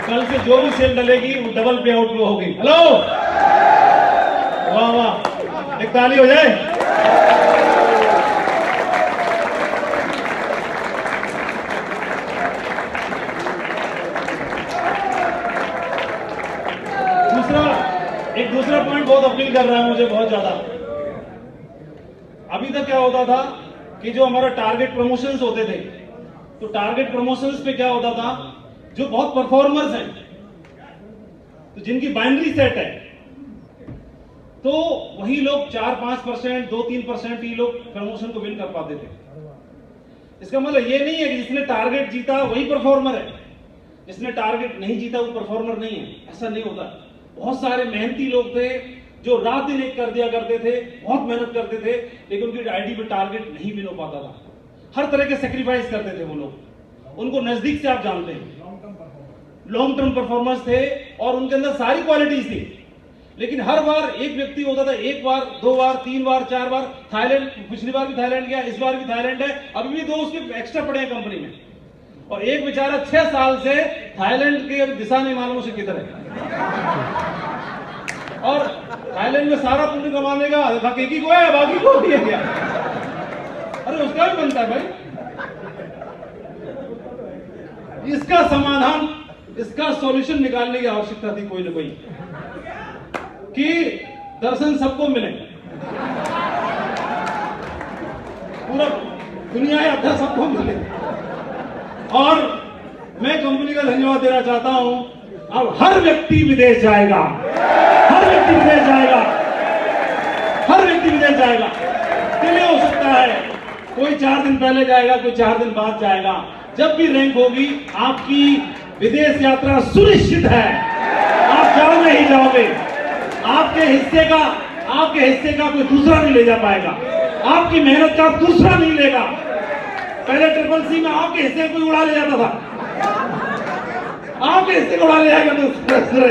कल से जो भी सेल डलेगी वो डबल पे आउट में होगी। हेलो, वाह वाह, एक ताली हो जाए। दूसरा पॉइंट बहुत अपील कर रहा है मुझे बहुत ज्यादा। अभी तक क्या होता था कि जो हमारा टारगेट प्रमोशंस होते थे, तो टारगेट प्रमोशंस पे क्या होता था, जो बहुत परफॉर्मर्स हैं, तो जिनकी बाइनरी सेट है, तो वही लोग 4-5%, 2-3% ही लोग प्रमोशन को विन कर पाते थे। इसका मतलब ये नहीं है कि जिसने टारगेट जीता वही परफॉर्मर है, जिसने टारगेट नहीं जीता वो परफॉर्मर नहीं है। ऐसा नहीं होता। बहुत सारे मेहनती लोग थे जो रात दिन एक कर दिया करते थे, बहुत मेहनत करते थे, लेकिन उनकी आईडी पे टारगेट नहीं विन हो पाता था। हर तरह के सेक्रीफाइस करते थे वो लोग, उनको नजदीक से आप जानते हैं, लॉन्ग टर्म परफॉर्मर्स थे और उनके अंदर सारी क्वालिटीज थी। लेकिन हर बार एक व्यक्ति होता था, एक बार, 2 बार, 3 बार, 4 बार, थाईलैंड, पिछली बार भी थाईलैंड गया, इस बार भी थाईलैंड है, अभी भी 2 उसके एक्स्ट्रा पड़े हैं कंपनी में, और एक बेचारा 6 साल से थाईलैंड के दिशा नहीं मालूम उसे किधर है, और थाईलैंड में सारा पुण्य कमाने का हक एक ही को है, बाकी को दिया गया। अरे उसका भी बनता है भाई। इसका समाधान, इसका सॉल्यूशन निकालने की आवश्यकता थी कोई ना कोई, कि दर्शन सबको मिले, पूरा दुनिया है अध्यक्ष सबको मिले। और मैं कंपनी का धन्यवाद देना चाहता हूं। अब हर व्यक्ति विदेश जाएगा, हर व्यक्ति विदेश जाएगा, हर व्यक्ति विदेश जाएगा। डिले हो सकता है, कोई 4 दिन पहले जाएगा, कोई 4 दिन बाद जाएगा। जब भी रैंक होगी आपकी विदेश यात्रा सुनिश्चित है, आप जाओगे ही जाओगे। आपके हिस्से का कोई दूसरा नहीं ले जा पाएगा, आपकी मेहनत का दूसरा नहीं लेगा। पहले CCC में आपके हिस्से को उड़ा ले जाता था, आपके हिस्से को उड़ा ले जाएगा, दूसरे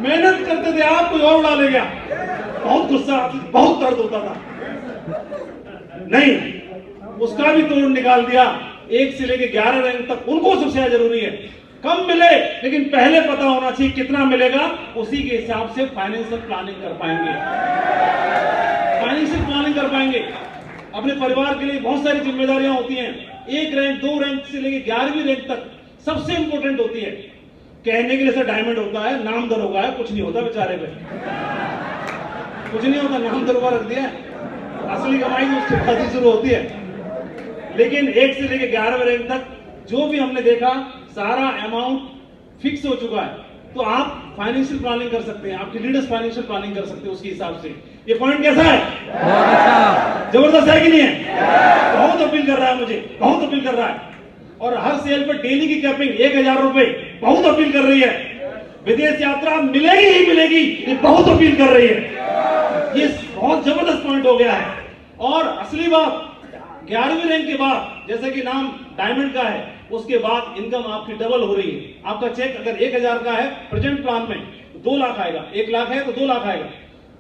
मेहनत करते थे, आप कोई और उड़ा ले गया, बहुत गुस्सा, बहुत दर्द होता था। नहीं, उसका भी तोड़ निकाल दिया। 1 से लेकर 11 रैंक तक उनको सबसे ज्यादा जरूरी है। कम मिले, लेकिन पहले पता होना चाहिए कितना मिलेगा, उसी के हिसाब से फाइनेंशियल प्लानिंग कर पाएंगे, फाइनेंशियल प्लानिंग कर पाएंगे। अपने परिवार के लिए बहुत सारी जिम्मेदारियां होती हैं। 1 रैंक, 2 रैंक से लेकर 11वीं रैंक तक सबसे इंपॉर्टेंट होती है। कहने के लिए सर डायमंड होता है, नाम दरोगा है, कुछ नहीं होता बेचारे पे, कुछ नहीं होता, नाम दरोगा रख दिया, असली कमाई तो उसके बाद ही शुरू होती है। लेकिन 1 से लेकर 11वें रैंक तक जो भी हमने देखा, सारा अमाउंट फिक्स हो चुका है। तो आप फाइनेंशियल प्लानिंग कर सकते हैं, आपके लीडर्स फाइनेंशियल प्लानिंग कर सकते हैं उसके हिसाब से। ये पॉइंट कैसा है? बहुत अच्छा, जबरदस्त है कि नहीं है? बहुत अपील कर रहा है मुझे, बहुत अपील कर रहा है। और हर सेल पर डेली की कैपिंग 1000 रुपए, बहुत अपील कर रही है। विदेश यात्रा मिलेगी ही मिलेगी, ये बहुत अपील कर रही है। ये बहुत जबरदस्त पॉइंट हो गया है। और असली बात, 11वीं रैंक के बाद, जैसे कि नाम डायमंड का है, उसके बाद इनकम आपकी डबल हो रही है। आपका चेक अगर 1000 का है प्रेजेंट प्लान में, 2 लाख आएगा। 1 लाख है तो 2 लाख आएगा।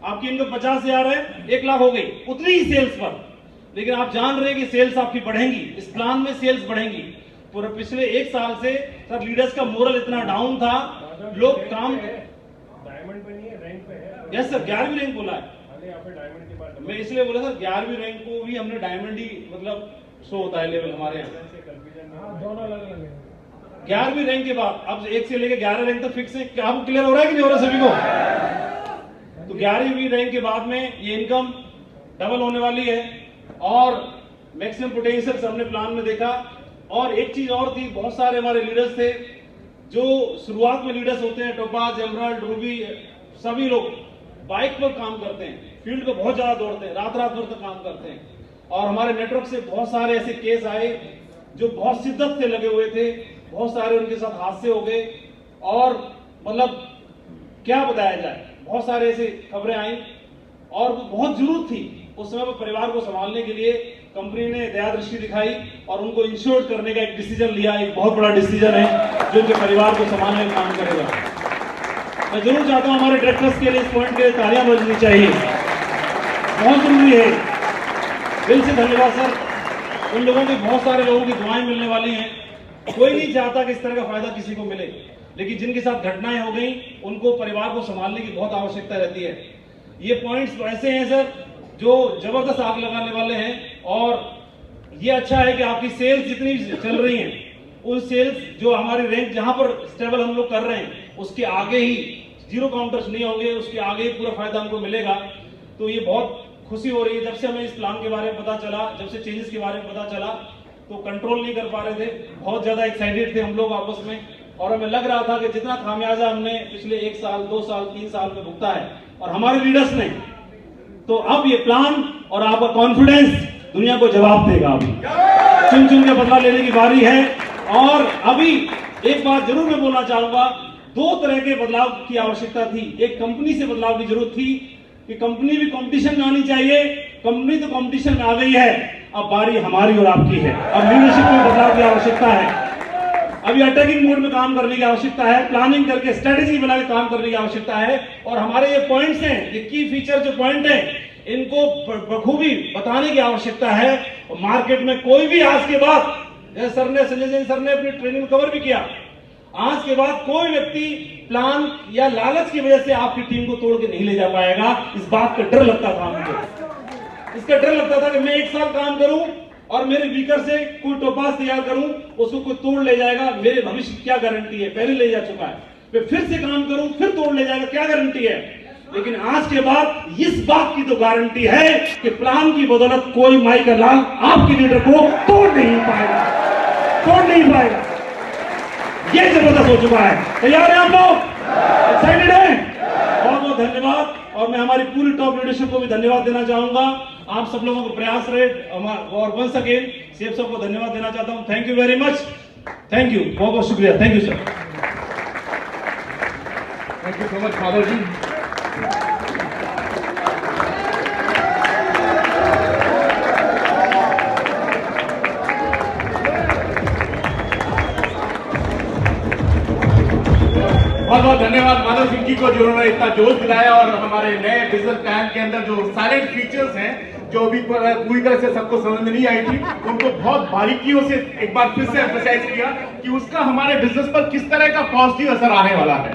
आपकी इनकम 50,000 है, 1 लाख हो गई, उतनी ही सेल्स पर। लेकिन आप जान रहे हैं कि सेल्स आपकी बढ़ेंगी, इस प्लान में सेल्स बढ़ेंगी। पूरे पिछले 1 साल से सर लीडर्स का मोरल इतना डाउन था, लोग काम, डायमंड पे नहीं है, रैंक पे है। यस सर, 11वीं रैंक बोला है। यहाँ पे डायमंड के बाद मैं इसलिए बोला सर, 11वीं रैंक को भी हमने डायमंड ही मतलब शो होता है लेवल हमारे यहाँ। दोनों अलग अलग है। 11वीं रैंक के बाद अब 1 से लेकर 11 रैंक तक फिक्स है। क्या आपको क्लियर हो रहा है कि नहीं हो रहा सभी को? तो 11वीं रैंक के बाद में ये इनकम डबल होने वाली है और मैक्सिमम पोटेंशियल हमने प्लान में देखा। और एक चीज और थी, बहुत सारे हमारे लीडर्स थे जो शुरुआत में लीडर्स होते हैं, टोपाज, एमराल्ड, रूबी, सभी लोग बाइक पर काम करते हैं, फील्ड पे बहुत ज्यादा दौड़ते हैं, रात भर तक काम करते हैं। और हमारे नेटवर्क से बहुत सारे ऐसे केस आए जो बहुत शिद्दत से लगे हुए थे, बहुत सारे उनके साथ हादसे हो गए और मतलब क्या बताया जाए, बहुत सारे ऐसे खबरें आई और वो बहुत जरूरत थी उस समय पर परिवार को संभालने के लिए। कंपनी ने दया दृष्टि दिखाई और उनको इंश्योर करने का एक डिसीजन लिया, एक बहुत बड़ा डिसीजन है जो उनके परिवार को संभालने का काम करेगा। मैं जरूर चाहता हूं हमारे डायरेक्टर्स के लिए इस पॉइंट के लिए तालियां बजनी चाहिए, बहुत जरूरी है। दिल से धन्यवाद सर, उन लोगों की, बहुत सारे लोगों की दुआएं मिलने वाली हैं। कोई नहीं चाहता कि इस तरह का फायदा किसी को मिले, लेकिन जिनके साथ घटनाएं हो गई उनको परिवार को संभालने की बहुत आवश्यकता रहती है। ये पॉइंट्स ऐसे हैं सर जो जबरदस्त आग लगाने वाले हैं और ये अच्छा है कि आपकी सेल्स जितनी चल रही हैं उन सेल्स जो हमारी रैंक जहां पर स्टेबल हम लोग कर रहे हैं उसके आगे ही जीरो काउंटर्स नहीं होंगे, उसके आगे ही पूरा फायदा हमको मिलेगा। तो ये बहुत खुशी हो रही है। जब से हमें इस प्लान के बारे में पता चला, जब से चेंजेस के बारे में पता चला तो कंट्रोल नहीं कर पा रहे थे, बहुत ज्यादा एक्साइटेड थे हम लोग आपस में और हमें लग रहा था कि जितना खामियाजा हमने पिछले 1 साल 2 साल 3 साल में भुगता है और हमारे लीडर्स ने, तो अब ये प्लान और आपका कॉन्फिडेंस दुनिया को जवाब देगा। अभी चुन चुन के बदला लेने की बारी है। और अभी एक बात जरूर मैं बोलना चाहूंगा, 2 तरह के बदलाव की आवश्यकता थी। एक कंपनी से बदलाव की जरूरत थी कि कंपनी भी कंपटीशन में आनी चाहिए, कंपनी तो कंपटीशन में आ गई है, अब बारी हमारी और आपकी है। अब लीडरशिप में बदलाव की आवश्यकता है, अभी अटैकिंग मोड में काम करने की आवश्यकता है, प्लानिंग करके स्ट्रेटेजी बना के काम करने की आवश्यकता है। और हमारे ये पॉइंट्स हैं, ये की फीचर जो पॉइंट है, इनको बखूबी बताने की आवश्यकता है। और मार्केट में कोई भी आज के बाद, जैसे संजय जैन सर ने अपनी ट्रेनिंग में कवर भी किया, आज के बाद कोई व्यक्ति प्लान या लालच की वजह से आपकी टीम को तोड़ के नहीं ले जा पाएगा। इस बात का डर लगता था मुझे, इसका डर लगता था कि मैं 1 साल काम करूं और मेरे वीकर से कोई टोपास तैयार करूं, उसको कोई तोड़ ले जाएगा, मेरे भविष्य की क्या गारंटी है, पहले ले जा चुका है। मैं फिर से काम करूं फिर तोड़ ले जाएगा, क्या गारंटी है। लेकिन आज के बाद इस बात की तो गारंटी है कि प्लान की बदौलत कोई माई का लाल आपके लीडर को तोड़ नहीं पाएगा, तोड़ नहीं पाएगा। ये जबरदस्त हो चुका है। तैयार है आप लोग, एक्साइटेड है? बहुत बहुत धन्यवाद। और मैं हमारी पूरी टॉप लीडरशिप को भी धन्यवाद देना चाहूंगा। आप सब लोगों को प्रयास रहे और वंस अगेन सीएम साहब को धन्यवाद देना चाहता हूं। Thank you very much, thank you, बहुत बहुत शुक्रिया, thank you sir. Thank you so much Madhav ji. बहुत बहुत धन्यवाद माधव सिंह जी को जो उन्होंने इतना जोश दिलाया और हमारे नए बिजनेस प्लान के अंदर जो साइलेंट फीचर्स हैं जो अभी पूरी तरह से सबको समझ में नहीं आई थी, उनको बहुत बारीकियों से एक बार फिर से एम्फसाइज किया कि उसका हमारे बिजनेस पर किस तरह का पॉजिटिव असर आने वाला है।